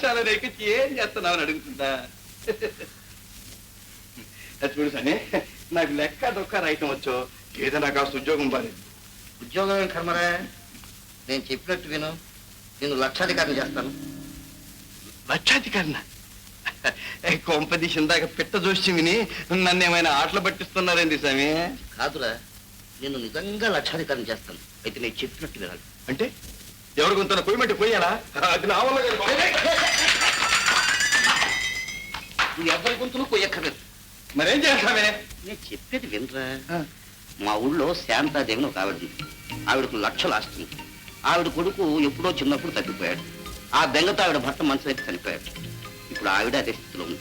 సాధించాలని ఎక్కించి ఏం చేస్తున్నామని అడుగుతుందా? చూడు సని, నాకు లెక్క దొక్క రాయటం వచ్చో ఏదో నాకు కాస్త ఉద్యోగం బాలేదు. ఉద్యోగం కర్మరా, నేను చెప్పినట్టు విను, నేను లక్షాధికారిని చేస్తాను. లక్షాధికారినా? కొంపదీసి ఇందాక పిట్ట జోష్యం విని నన్ను ఏమైనా ఆటలు పట్టిస్తున్నారేంది స్వామి? కాదురా, నేను నిజంగా లక్షాధికారిని చేస్తాను. అయితే నేను చెప్పినట్టు వినాలి. అంటే ఎవరి కొంత పోయమంటే పోయాలా? అది నా వల్ల నువ్వు ఎవరి గొంతులు కొయ్యక్కర్లేదు. మరేం చేస్తామే? నేను చెప్పేది వినరా. మా ఊళ్ళో శాంతాదేవిని ఒక ఆవిడ ఉంది. ఆవిడకు లక్షలు ఆస్తుంది. ఆవిడ కొడుకు ఎప్పుడో చిన్నప్పుడు తప్పిపోయాడు. ఆ బెంగతో ఆవిడ భర్త మనసు అయితే చనిపోయాడు. ఇప్పుడు ఆవిడ అదే స్థితిలో ఉంది.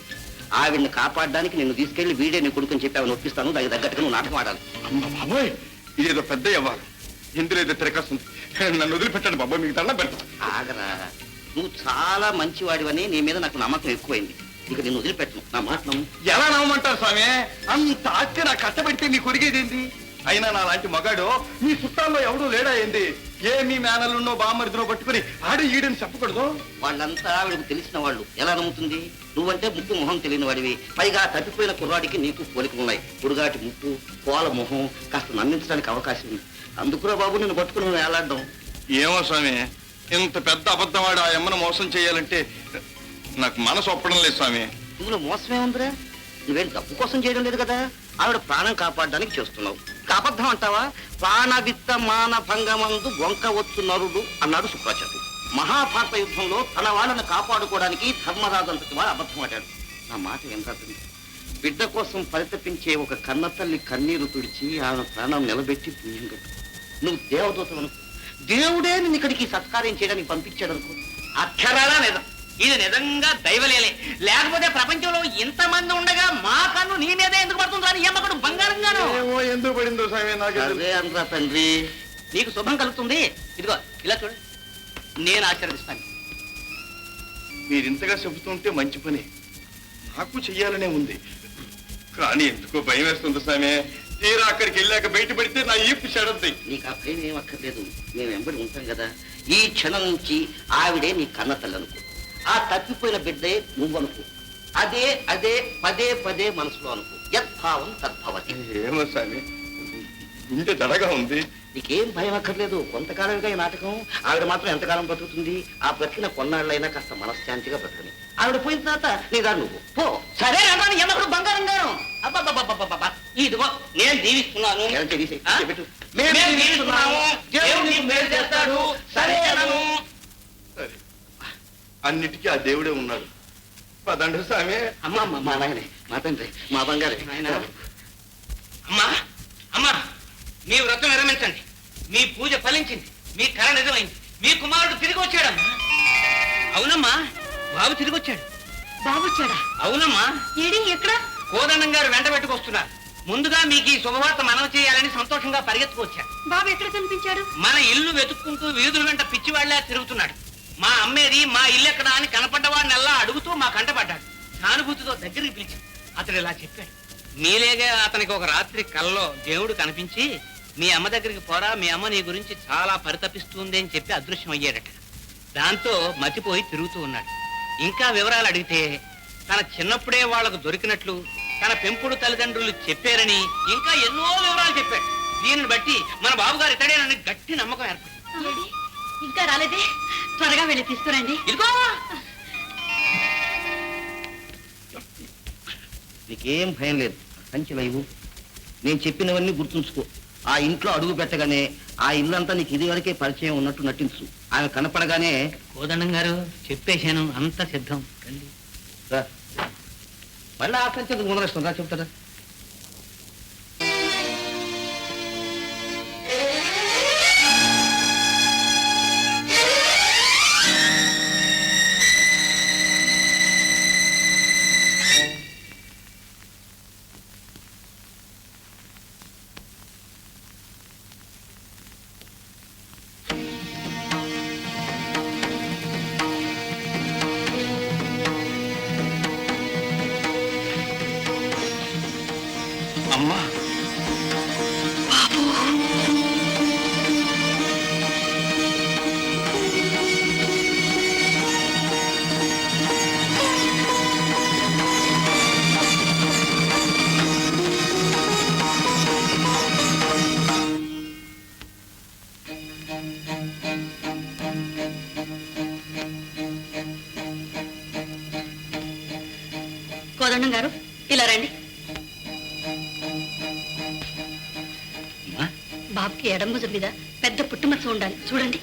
ఆవిడని కాపాడడానికి నిన్ను తీసుకెళ్లి వీడే నీ కొడుకుని చెప్పి ఆవిడ ఒప్పిస్తాను. దానికి తగ్గట్టుగా నువ్వు నాటకం ఆడాలి. అమ్మ బాబోయ్, ఇదేదో పెద్ద వ్యవహారం. ఇందులో ఏదో తిరగస్తుంది. నన్ను వదిలిపెట్టండి బాబోయ్, మీకు దండం పెడతా. ఆగరా, నువ్వు చాలా మంచివాడివని నీ మీద నాకు నమ్మకం ఎక్కువైంది. ఇక నేను వదిలిపెట్టను. నా మాట నమ్ము. ఎలా నమ్మంటారు స్వామి? అంత ఆస్తి నాకు కట్టబెడితే మీ కొరిగేదేంది? అయినా నా లాంటి మగాడు మీ చుట్టాల్లో ఎవడూ లేడా ఏంది? ఏ మీ మేనలున్నో బామ్మరిదినో పట్టుకుని ఆడు ఈడని చెప్పకూడదు? వాళ్ళంతా ఆవిడకు తెలిసిన వాళ్ళు. ఎలా నమ్ముతుంది? నువ్వంటే ముక్కు మొహం తెలియని వాడివి. పైగా తప్పిపోయిన కుర్రాడికి నీకు పోలికలు ఉన్నాయి. పొడుగాటి ముక్కు, కోల మొహం, కాస్త నమ్మించడానికి అవకాశం ఉంది. అందుకురా బాబు నిన్ను పట్టుకుని నువ్వు ఏలాడ్డం. ఏమో స్వామి, ఇంత పెద్ద అబద్ధవాడు ఆ అమ్మను మోసం చేయాలంటే నాకు మనసు ఒప్పడం లేదు స్వామి. ఇందులో మోసమే ఉందిరా. నువ్వేం తప్పు కోసం చేయడం లేదు కదా. ఆవిడ ప్రాణం కాపాడడానికి చేస్తున్నావు. అబద్ధం అంటావా? ప్రాణవిత్త మాన భంగమందు వంక వచ్చు నరుడు అన్నాడు శుక్రాచార్యుడు. మహాభారత యుద్ధంలో తన వాళ్ళని కాపాడుకోవడానికి ధర్మరాజు అంతటి వాడు అబద్ధం ఆడాడు. నా మాట ఎంత బిడ్డ కోసం పరితపించే ఒక కన్న తల్లి కన్నీరు తుడిచి ఆమె ప్రాణం నిలబెట్టి పుణ్యం కట్టు. నువ్వు దేవదూతలు అనుకో. దేవుడే నిన్ను ఇక్కడికి సత్కార్యం చేయడానికి పంపించాడు అనుకో. అక్షరాలా నిజం. ఇది నిజంగా దైవలేలే. లేకపోతే ప్రపంచంలో ఇంతమంది ఉండగా మా కన్ను నీ మీదే ఎందుకు పడుతుందో అని ఎమ్మకడు బంగారంగాను. ఎందుకు పడిందో స్వామి నాకు అనరా తండ్రి. నీకు శుభం కలుగుతుంది. ఇదిగో ఇలా చూడు, నేను ఆశీర్వదిస్తాను. మీరింతగా చెబుతుంటే మంచి పని నాకు చెయ్యాలనే ఉంది. కానీ ఎందుకో భయం వేస్తుంది స్వామి. తీరా అక్కడికి వెళ్ళాక బయట పడితే నా ఈపు చెడద్ది. నీకు ఆ భయం ఏం అక్కర్లేదు. మేము వెంబడి ఉంటాం కదా. ఈ క్షణం నుంచి ఆవిడే నీ కన్న తల్లి అనుకో. ఆ తప్పిపోయిన బిడ్డే నువ్వు అనుకో. అదే అదే పదే పదే మనసులో అనుకో. యద్భావం తద్భవతి. ఏమో స్వామి, గుండె దడగా ఉంది. నీకేం భయం అక్కర్లేదు. కొంతకాలంగా ఈ నాటకం. ఆవిడ మాత్రం ఎంతకాలం బ్రతుకుతుంది? ఆ బ్రతికిన కొన్నాళ్ళైనా కాస్త మనశ్శాంతిగా బ్రతకని. ఆవిడ పోయిన తర్వాత నీ దారి నువ్వు పో. సరే అన్నాను. ఎమ్మకడు బంగారం గాను. అబ్బా, ఇదిగో నేను దీవిస్తున్నాను. సరే సరే, అన్నిటికీ ఆ దేవుడే ఉన్నాడు. పదండు స్వామి. అమ్మా మా నాయనే, మా తండ్రి, మా బంగారే. అమ్మా అమ్మా, మీ వ్రతం విరమించండి. మీ పూజ ఫలించింది. మీ కళ నిజమైంది. మీ కుమారుడు తిరిగి వచ్చాడమ్మా. అవునమ్మా, బాబు తిరిగి వచ్చాడు. బాబు వచ్చాడా? అవునమ్మా. ఏడి ఎక్కడ? కోదండం గారు వెంట పెట్టుకొస్తున్నారు. ముందుగా మీకు ఈ శుభవార్త మనవి చేయాలని సంతోషంగా పరిగెత్తుకొచ్చాడు. బాబు ఎక్కడ కనిపించాడు? మన ఇల్లు వెతుక్కుంటూ వీధుల వెంట పిచ్చివాళ్లే తిరుగుతున్నాడు. మా అమ్మేది, మా ఇల్లు ఎక్కడ అని కనపడ్డవాడినల్లా అడుగుతూ మా కంటపడ్డాడు. సానుభూతితో దగ్గరికి పిలిచాడు. అతడు ఇలా చెప్పాడు. మీలేగా అతనికి ఒక రాత్రి కల్లో దేవుడు కనిపించి మీ అమ్మ దగ్గరికి పోరా, మీ అమ్మ నీ గురించి చాలా పరితపిస్తుంది అని చెప్పి అదృశ్యం అయ్యాడట. దాంతో మతిపోయి తిరుగుతూ ఉన్నాడు. ఇంకా వివరాలు అడిగితే తన చిన్నప్పుడే వాళ్లకు దొరికినట్లు తన పెంపుడు తల్లిదండ్రులు చెప్పారని ఇంకా ఎన్నో వివరాలు చెప్పాడు. దీనిని బట్టి మన బాబుగారు ఇతడేనని గట్టి నమ్మకం ఏర్పడింది. ఇంకా రాలేదే? త్వరగా వెళ్ళి తీసుకురండి. ఇదిగో నీకేం భయం లేదు. సంచిలో ఇవ్వు. నేను చెప్పినవన్నీ గుర్తుంచుకో. ఆ ఇంట్లో అడుగు పెట్టగానే ఆ ఇల్లంతా నీకు ఇది వరకే పరిచయం ఉన్నట్టు నటించు. ఆమె కనపడగానే కోదండం గారు చెప్పేశాను, అంత సిద్ధం. మళ్ళీ ఆ సంచి ముందరేస్తుందా చెప్తారా? కోదండం గారు ఇలా రండి. బాబుకి ఎడం భుజం మీద పెద్ద పుట్టుమచ్చ ఉండాలి, చూడండి.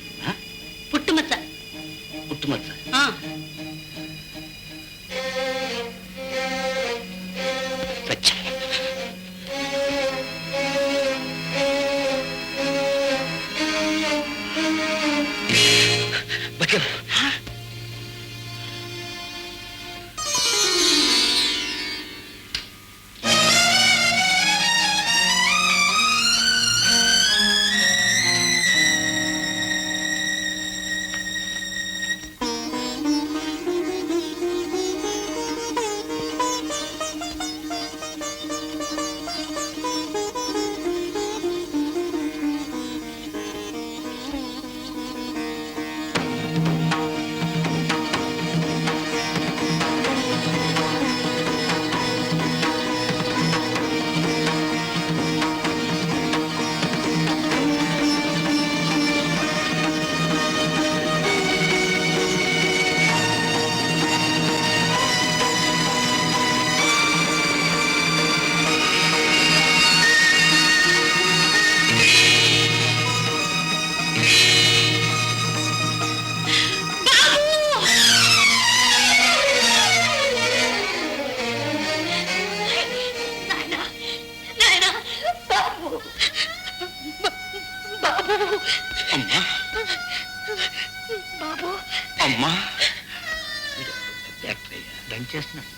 పుట్టుమచ్చ. పుట్టుమచ్చ. ఆ. అమ్మా దంచేస్తున్నాడు.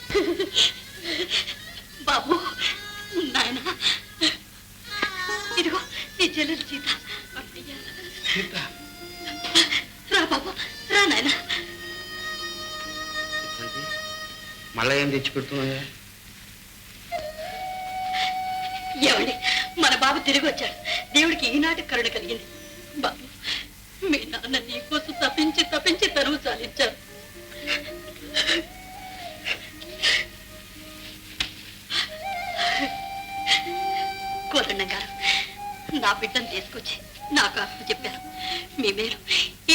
బాబు నాయన, ఇదిగో నీ చెల్లెలు సీత. రా బాబు, రా నాయన. మళ్ళా ఏం తెచ్చి పెడుతున్నా? ఏమండి, మన బాబు తిరిగి వచ్చాడు. దేవుడికి ఈనాటి కరుణ కలిగింది. బాబు, మీ నాన్న నీకోసం తప్పించి తప్పించి తరువు చాలించారు. కోదండం గారు నా బిడ్డను తీసుకొచ్చి నాకు అర్థం చెప్పారు. మీ మేలు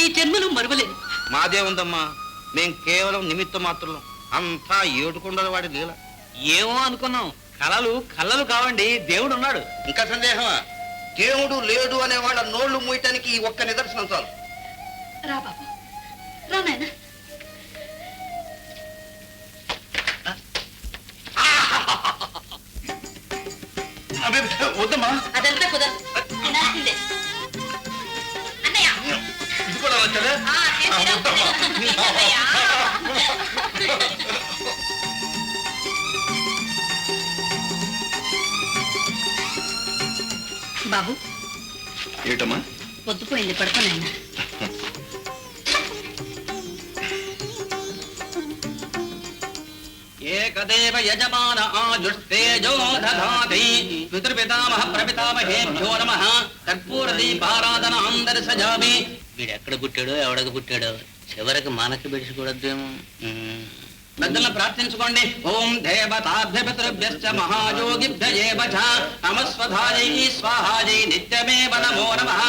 ఈ జన్మలో మరువలేదు. మాదే ఉందమ్మా, మేం కేవలం నిమిత్త మాత్రం. అంతా ఏడుకొండల వాడి లీల. ఏమో అనుకున్నాం, కలలు కావండి, దేవుడు ఉన్నాడు. ఇంకా సందేహమా? దేవుడు లేడు అనే వాళ్ళ నోళ్లు మూయటానికి ఈ ఒక్క నిదర్శనం చాలు. రా బాబు, రా నాయన. వద్దమ్మా, అదంతా కుదరదు, వినాల్సిందే. అన్నయ్య, ఇది కూడా వచ్చారా? బాబు, ఏటమ్మా? పొద్దుపోయింది, పడుకోనైనా. ఏకదేవ యజమాన ఆజుస్తేజో దధాతి పితృపితామహ ప్రపితామహేభ్యో నమః కర్పూర దీపారాధనాం దర్శయామి. వీడెక్కడ పుట్టాడో ఎవడకు పుట్టాడో చివరికి మనకి బిడిచికూడదేమో. పెద్దలను ప్రార్థించుకోండి. ఓం దేవతాభ్య పితృభ్యశ్చ మహాయోగిభ్యయేవ చ నమస్వధాయై స్వాహాయై నిత్యమేవ నమో నమః.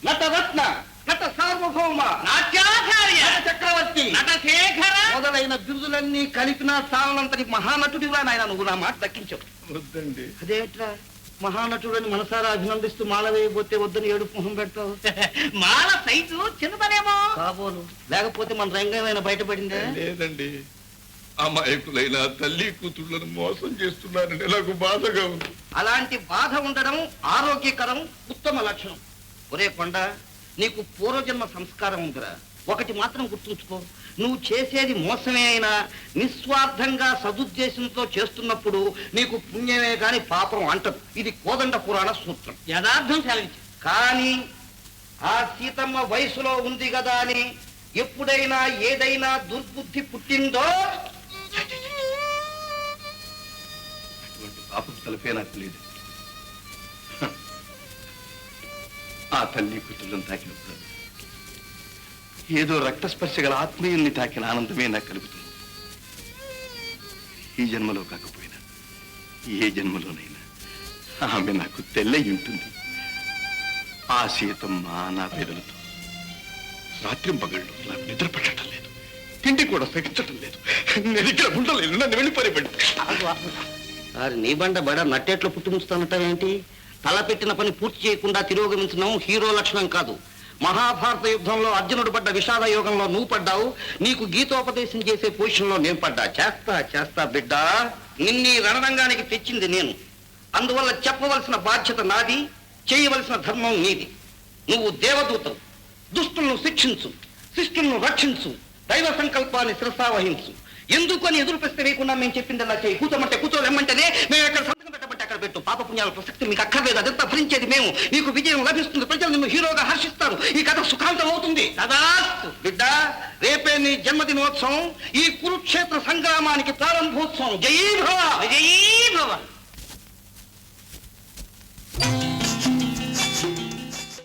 నటరత్న, నట సార్వభౌమ, నాట్యాచార్య, చక్రవర్తి, నటశేఖర మొదలైన బిరుదులన్నీ కలిపిన చాలనంతటి మహానటుడిగా నాయన నువ్వు నా మాట దక్కించావు. వద్దండి. అదేట్లా మహానటుడని మనసారా అభినందిస్తూ మాల వేయబోతే వద్దని ఏడుపు మొహం పెడతావు? మాల సైజు చిన్నదనేమో కాబోలు, లేకపోతే మన రంగమైన బయటపడిందే. లేదండి, అమాయకులైన తల్లి కూతుళ్ళను మోసం చేస్తున్నారని నాకు బాధగా ఉంది. అలాంటి బాధ ఉండడం ఆరోగ్యకరం, ఉత్తమ లక్షణం. ఒరే కొండ, నీకు పూర్వజన్మ సంస్కారం ఉందిరా. ఒకటి మాత్రం గుర్తుంచుకో, నువ్వు చేసేది మోసమే అయినా నిస్వార్థంగా సదుద్దేశంతో చేస్తున్నప్పుడు నీకు పుణ్యమే గాని పాపం అంటదు. ఇది కోదండ పురాణ సూత్రం. యథార్థం సెలవించు. కానీ ఆ సీతమ్మ వయసులో ఉంది కదా అని ఎప్పుడైనా ఏదైనా దుర్బుద్ధి పుట్టిందో అటువంటి పాపపు తలపే నాకు లేదు. ఆ తల్లి కూతుళ్ళను తాకినప్పుడు ఏదో రక్తస్పర్శ గల ఆత్మీయుల్ని తాకిన ఆనందమే నాకు కలుగుతుంది. ఈ జన్మలో కాకపోయినా ఏ జన్మలోనైనా ఆమె నాకు తెల్లై ఉంటుంది. ఆ సీతమ్మ నా పేదలతో రాత్రింపగళ్ళు నాకు నిద్ర పట్టడం లేదు. తిండి కూడా సహించటం లేదు. నేను ఇక్కడ ఉండలేను, నన్ను వెళ్ళిపోయిపోయింది. సార్ నీ బండ బడ నట్టేట్లో పుట్టుముస్తానంటావేంటి? తలపెట్టిన పని పూర్తి చేయకుండా తిరోగమించడం హీరో లక్షణం కాదు. మహాభారత యుద్ధంలో అర్జునుడు పడ్డ విషాద యోగంలో నువ్వు పడ్డావు. నీకు గీతోపదేశం చేసే పొజిషన్లో నేను పడ్డా. చేస్తా బిడ్డ. నిన్నీ రణరంగానికి తెచ్చింది నేను. అందువల్ల చెప్పవలసిన బాధ్యత నాది, చేయవలసిన ధర్మం నీది. నువ్వు దేవదూతవు. దుష్టులను శిక్షించు, శిష్టులను రక్షించు, దైవ సంకల్పాన్ని శిరసావహించు. ఎందుకని ఎదురు ప్రశ్న వేయకుండా మేము చెప్పింది అలా చేయి. కూర్చోమంటే కూర్చోలేమంటేనే మేము ఎక్కడ సంతకం పెట్టమంటే అక్కడ పెట్టు. పాపపుణ్యాల ప్రసక్తి మీకు అక్కర్లేదు. అదంతా భరించేది మేము. నీకు విజయం లభిస్తుంది. ప్రజలు నిన్ను హీరోగా హర్షిస్తారు. ఈ కథ సుఖాంతం అవుతుంది. తదాస్తు బిడ్డ. రేపే నీ జన్మదినోత్సవం. ఈ కురుక్షేత్ర సంగ్రామానికి ప్రారంభోత్సవం. జయీ భవ. జయీ భవ.